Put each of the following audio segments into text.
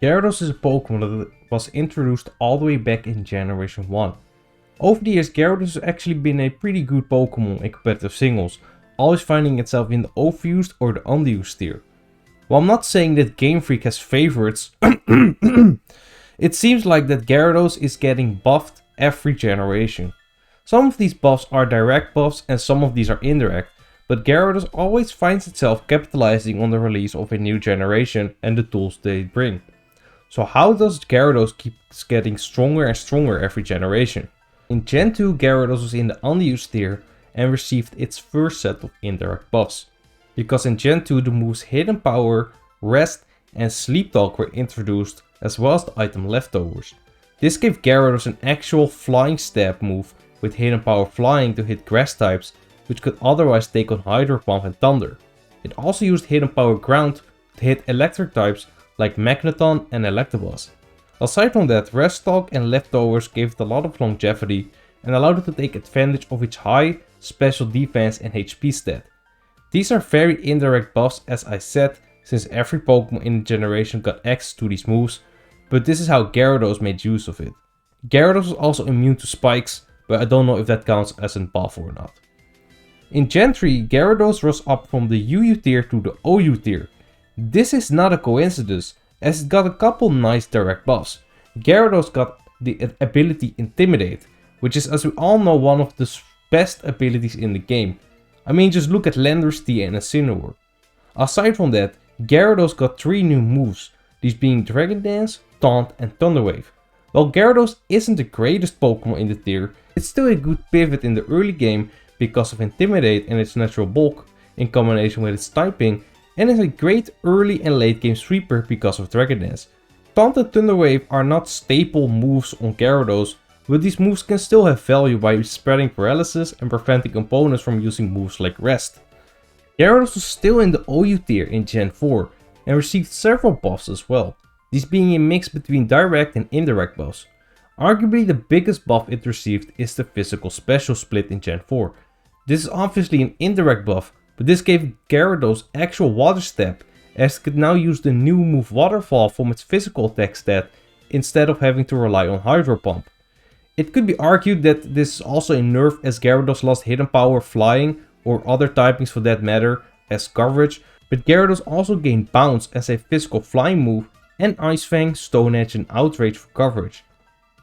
Gyarados is a Pokemon that was introduced all the way back in Generation 1. Over the years, Gyarados has actually been a pretty good Pokemon in competitive singles, always finding itself in the overused or the underused tier. While I'm not saying that GameFreak has favorites, it seems like that Gyarados is getting buffed every generation. Some of these buffs are direct buffs and some of these are indirect, but Gyarados always finds itself capitalizing on the release of a new generation and the tools they bring. So how does Gyarados keep getting stronger and stronger every generation? In Gen 2, Gyarados was in the unused tier and received its first set of indirect buffs. Because in Gen 2 the moves Hidden Power, Rest and Sleep Talk were introduced, as well as the item Leftovers. This gave Gyarados an actual flying stab move with Hidden Power Flying to hit grass types, which could otherwise take on Hydro Pump and Thunder. It also used Hidden Power Ground to hit electric types like Magneton and Electabuzz. Aside from that, Rest Talk and Leftovers gave it a lot of longevity and allowed it to take advantage of its high special defense and HP stat. These are very indirect buffs, as I said, since every Pokemon in the generation got access to these moves, but this is how Gyarados made use of it. Gyarados was also immune to spikes, but I don't know if that counts as a buff or not. In Gen 3, Gyarados rose up from the UU tier to the OU tier. This is not a coincidence, as it got a couple nice direct buffs. Gyarados got the ability Intimidate, which is, as we all know, one of the best abilities in the game. I mean, just look at Landorus and Incineroar. Aside from that, Gyarados got 3 new moves, these being Dragon Dance, Taunt and Thunder Wave. While Gyarados isn't the greatest Pokemon in the tier, it's still a good pivot in the early game because of Intimidate and its natural bulk, in combination with its typing, and is a great early and late game sweeper because of Dragon Dance. Taunt and Thunder Wave are not staple moves on Gyarados, but these moves can still have value by spreading paralysis and preventing opponents from using moves like Rest. Gyarados was still in the OU tier in Gen 4 and received several buffs as well, these being a mix between direct and indirect buffs. Arguably the biggest buff it received is the physical special split in Gen 4. This is obviously an indirect buff, but this gave Gyarados actual water step, as it could now use the new move Waterfall from its physical attack stat instead of having to rely on Hydro Pump. It could be argued that this is also a nerf, as Gyarados lost Hidden Power Flying, or other typings for that matter, as coverage, but Gyarados also gained Bounce as a physical flying move, and Ice Fang, Stone Edge and Outrage for coverage.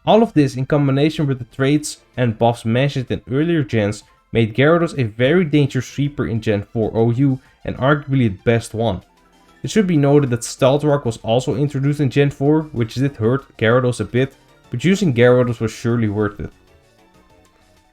All of this in combination with the traits and buffs mentioned in earlier gens made Gyarados a very dangerous sweeper in Gen 4 OU and arguably the best one. It should be noted that Stealth Rock was also introduced in Gen 4, which did hurt Gyarados a bit, but using Gyarados was surely worth it.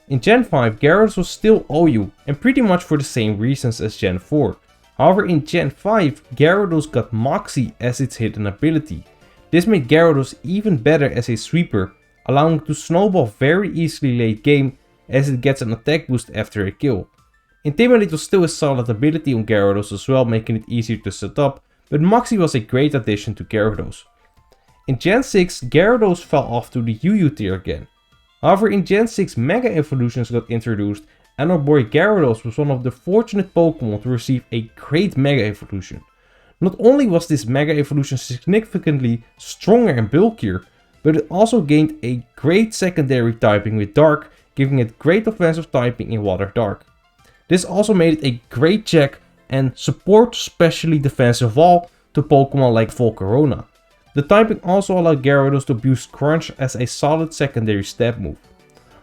In Gen 5, Gyarados was still OU, and pretty much for the same reasons as Gen 4. However, in Gen 5, Gyarados got Moxie as its hidden ability. This made Gyarados even better as a sweeper, allowing it to snowball very easily late game, as it gets an attack boost after a kill. Intimidate was still a solid ability on Gyarados as well, making it easier to set up, but Moxie was a great addition to Gyarados. In Gen 6, Gyarados fell off to the UU tier again. However, in Gen 6 Mega Evolutions got introduced, and our boy Gyarados was one of the fortunate Pokemon to receive a great Mega Evolution. Not only was this Mega Evolution significantly stronger and bulkier, but it also gained a great secondary typing with Dark, giving it great offensive typing in Water Dark. This also made it a great check and support specially defensive wall to Pokemon like Volcarona. The typing also allowed Gyarados to boost Crunch as a solid secondary stab move.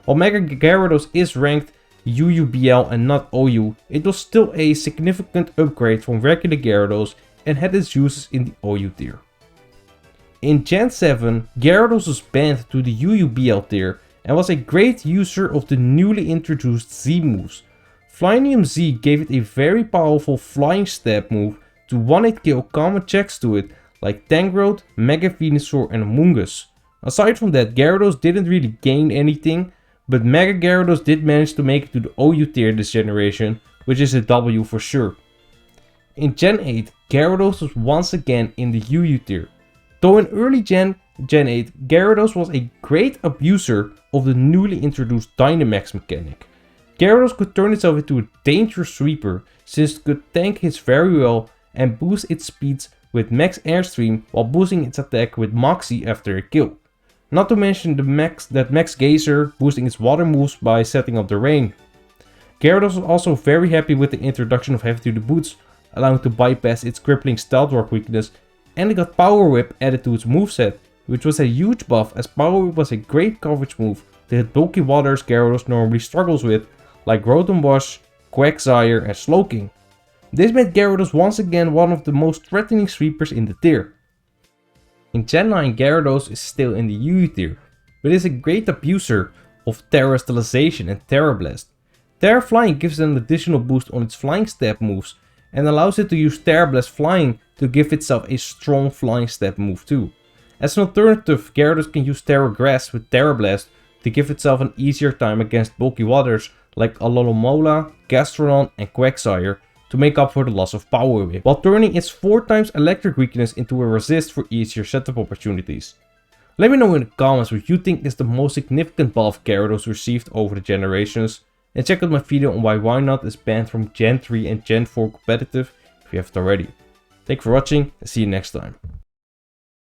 While Mega Gyarados is ranked UUBL and not OU, it was still a significant upgrade from regular Gyarados and had its uses in the OU tier. In Gen 7, Gyarados was banned to the UUBL tier and was a great user of the newly introduced Z moves. Flyinium Z gave it a very powerful flying stab move to 1-hit kill common checks to it like Tangrowth, Mega Venusaur and Amoonguss. Aside from that, Gyarados didn't really gain anything, but Mega Gyarados did manage to make it to the OU tier this generation, which is a W for sure. In Gen 8, Gyarados was once again in the UU tier. Though in early Gen 8, Gyarados was a great abuser of the newly introduced Dynamax mechanic. Gyarados could turn itself into a dangerous sweeper since it could tank hits very well and boost its speeds with max airstream while boosting its attack with Moxie after a kill. Not to mention that max geyser, boosting its water moves by setting up the rain. Gyarados was also very happy with the introduction of Heavy to the Boots, allowing it to bypass its crippling Stealth Rock weakness, and it got Power Whip added to its moveset, which was a huge buff as Power Whip was a great coverage move to hit bulky waters Gyarados normally struggles with, like Rotom Wash, Quagsire and Slowking. This made Gyarados once again one of the most threatening sweepers in the tier. In Gen 9, Gyarados is still in the UE tier, but is a great abuser of Terra Stylization and Terra Blast. Terra Flying gives it an additional boost on its flying step moves and allows it to use Terra Blast Flying to give itself a strong flying step move too. As an alternative, Gyarados can use Terra Grass with Terra Blast to give itself an easier time against bulky waters like Alomomola, Gastrodon and Quagsire to make up for the loss of Power Whip, while turning its 4x electric weakness into a resist for easier setup opportunities. Let me know in the comments what you think is the most significant buff Gyarados received over the generations, and check out my video on why Wynaut is banned from Gen 3 and Gen 4 competitive if you haven't already. Thank you for watching and see you next time.